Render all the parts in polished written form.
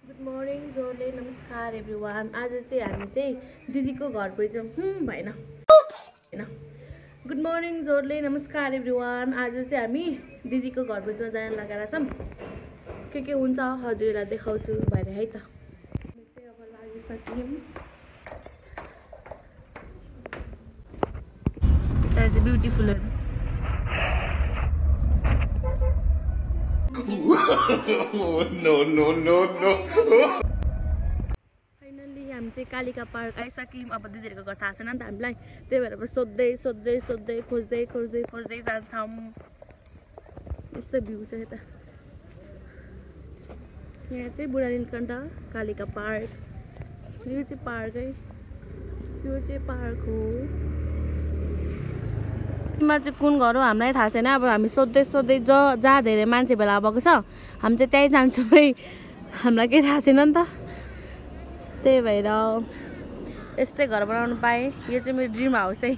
Good morning जोरले नमस्कार everyone. आज चाहिँ हामी चाहिँ दिदीको घर गइछौँ। भएन हैन। गुड मर्निङ जोरले नमस्कार एभ्रिवान। आज चाहिँ हामी दिदीको घर गइछौँ जान लागेर छौँ। के हुन्छ हजुरलाई देखाउँछु भरे है त। हामी चाहिँ अब लागिसक्यौँ। यसरी चाहिँ ब्युटिफुल No. फाइनली हामी चाहिँ कालिका पार्क आइसक्यौँ। अब दिदीहरूको घर थाहा छैन नि त हामीलाई, त्यही भएर अब सोध्दै खोज्दै जान्छौँ। यस्तो भ्यू छ यता। यहाँ चाहिँ बुढा नीलकण्ठ कालिका पार्क। यो चाहिँ पार्क हो। मा चाहिँ कुन घर हो हामीलाई थाहा छैन। अब हामी सोध्दै जहाँ धेरै मान्छे भेला भएको छ हामी चाहिँ त्यहीँ जान्छौँ है। हामीलाई केही थाहा छैन नि त, त्यही भएर यस्तै घर बनाउनु पाएँ। यो चाहिँ मेरो ड्रिम हाउस है।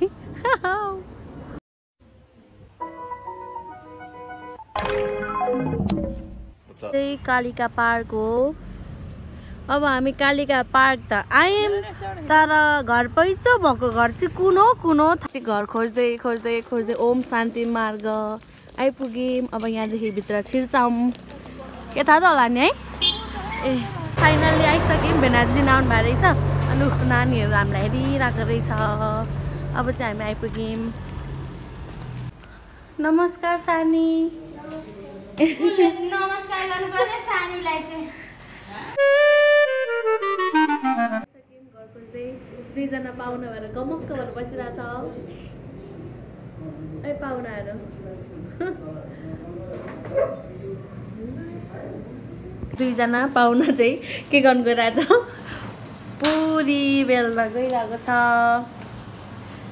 चाहिँ कालिका पार्क हो। अब हामी कालिका पार्क त आयौँ, तर घर पैसा भएको घर चाहिँ कुन हो चाहिँ घर खोज्दै ओम शान्ति मार्ग आइपुग्यौँ। अब यहाँदेखि भित्र छिर्छौँ। के थाहा त होला नि है। ए फाइनल्ली आइसक्यौँ। भेनाजु दिन आउनु भएको रहेछ। अनि नानीहरू हामीलाई हेरिरहेको रहेछ। अब चाहिँ हामी आइपुग्यौँ। नमस्कार सानी। नमस्कार गर्नुपर्ने सानीलाई चाहिँ। घर खोज्दै दुईजना पाहुना भएर गमक्क भएर बसिरहेछ। है पाहुनाहरू। दुईजना पाहुना चाहिँ के गर्नु गइरहेछ, पुरी बेल्न गइरहेको छ।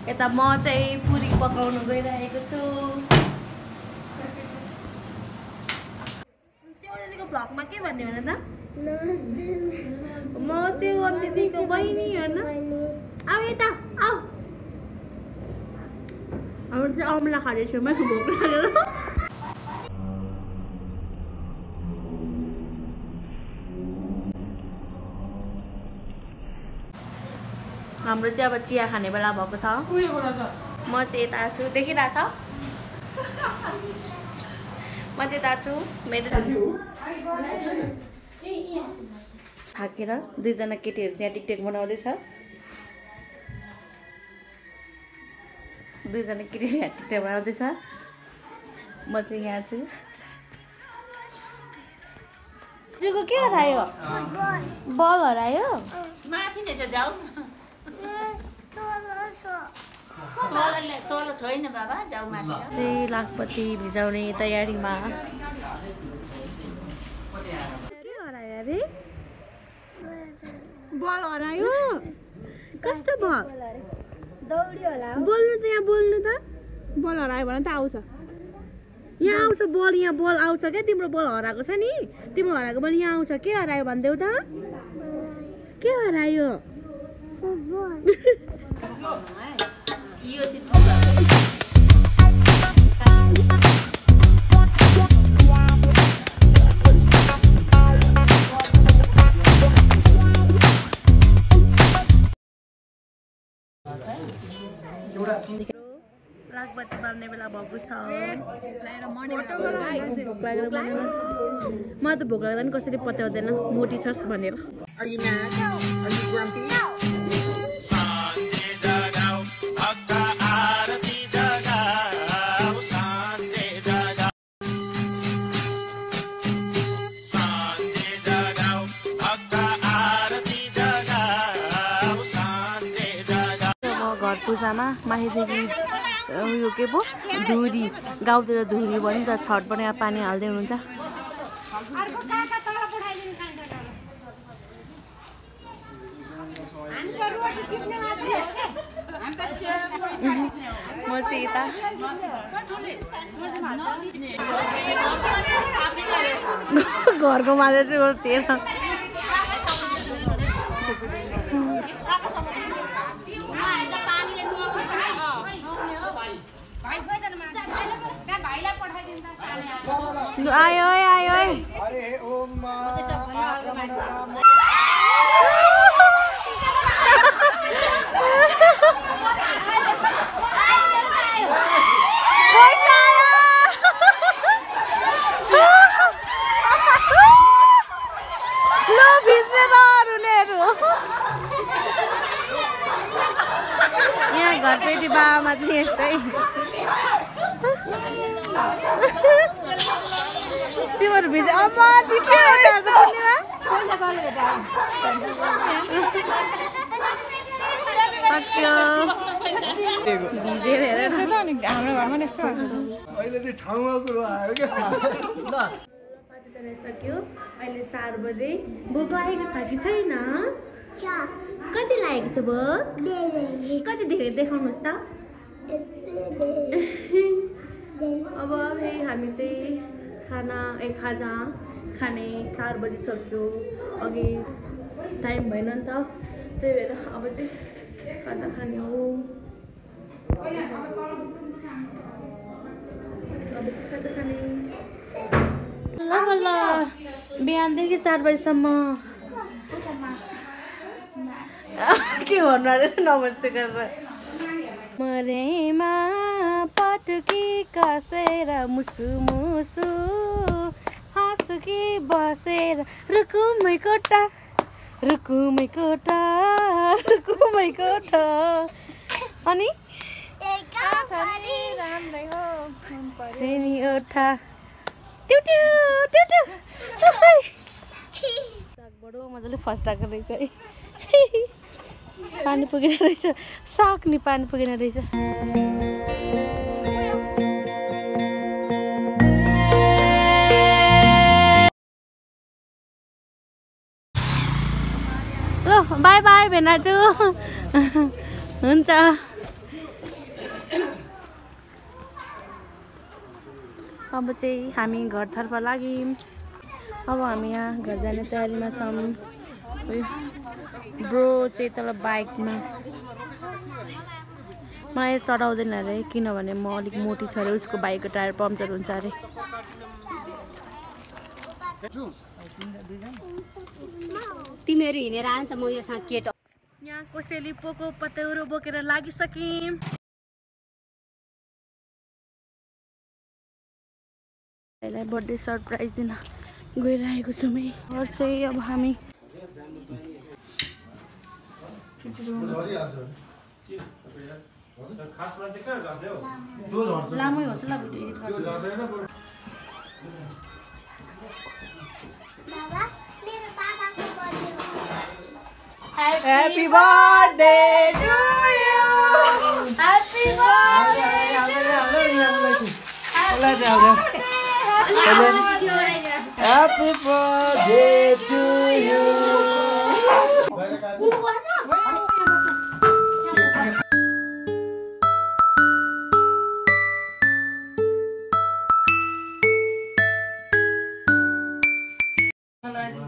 यता म चाहिँ पुरी पकाउनु गइरहेको छु। दिदीको भ्लगमा के भन्ने हो त? म चाहिँ दिदीको बहिनी होइन। आऊ यता आऊ। हाम्रो चाहिँ अमला खाँदैछु म भोक लागेर। हाम्रो चाहिँ अब चिया खाने बेला भएको छ। म चाहिँ यता छु, देखिरहेछ? म चाहिँ यता छु। मेरो थाकेर दुईजना केटीहरू चाहिँ टिकटक बनाउँदैछ। म चाहिँ यहाँ छु। तिमीको के हरायो? बल हरायो? माथि नै छ, जाऊ। तल छैन बाबा, जाऊ माथि। चाहिँ लाखपति भिजाउने तयारीमा। के हरायो अरे? बल हरायो? कस्तो बल? दौडी होला। बोल्नु त यहाँ बोल्नु त। बल हरायो भने त आउँछ। यहाँ आउँछ बल, यहाँ बल आउँछ क्या। तिम्रो बल हराएको छ नि, तिम्रो हराएको बल यहाँ आउँछ। के हरायो भनिदेऊ त। के हरायो? यो चाहिँ लाखपति बाल्ने बेला भएको छ। मलाई त भोक लाग्दा नि कसरी पत्याउँदैन मोटी छस् भनेर। घर पूजामा माथिदेखि उयो के पो धुरी गाउँतिर धुरी भयो नि त। छट बनाएर पानी हाल्दै हुनुहुन्छ। म चाहिँ यता घरको माझा चाहिँ हो तेह्र। आयो आयो। यहाँ घरपेटी बाबामा चाहिँ यस्तै तिमीहरू भिज अम्मा भिजेर हेर हाम्रो घरमा यस्तो सक्यो अहिले 4 बजे भोक लागेको छ कि छैन कति लागेको छ भोक कति धेरै देखाउनुहोस् त अब हामी चाहिँ खाजा खाने 4 बजी सक्यो अघि टाइम भएन नि त त्यही भएर अब चाहिँ खाजा खाने हो अब चाहिँ खाजा खाने ल ल बिहानदेखि 4 बजीसम्म के भन्नु अरे नमस्ते गरेर मरेमा पटुकी कसेर मुसु मुसु हाँसुकी बसेर रुकुमै कोठा अनि ओठा बडो मजाले फस्टाएको रहेछ है पानी पुगेन रहेछ साग नि पानी पुगेन रहेछ ल बाई बाई भेनाजु हुन्छ अब चाहिँ हामी घरतर्फ लाग्यौँ अब हामी यहाँ घर जाने तयारीमा छौँ ब्रो चाहिँ तल बाइकमा मलाई चढाउँदैन अरे किनभने म अलिक मोटी छ अरे उसको बाइकको टायर पम्चर हुन्छ अरे तिमीहरू हिँडेर आयो नि त म योसँग केटो यहाँ कसैले पोको पतौरो बोकेर लागिसक्यौँ बर्थडे सरप्राइज दिन गइरहेको छौँ है और चाहिँ अब हामी लामै होस् ल भिडियो एडिट गर्छु Happy birthday to you. Happy birthday to you. Happy birthday to you.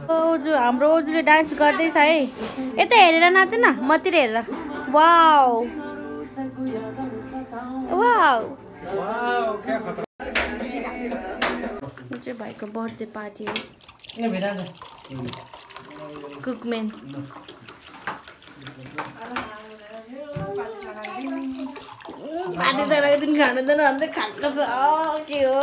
ओजु हाम्रो ओजुले डान्स गर्दैछ है यता हेरेर नाच्नु न मतिर हेरेर वाउ वाउ चाहिँ भाइको बर्थडे पार्टी हो कुकमेन पार्टी चढाएको दिन खानुहुँदैन अन्त खाएको छ के हो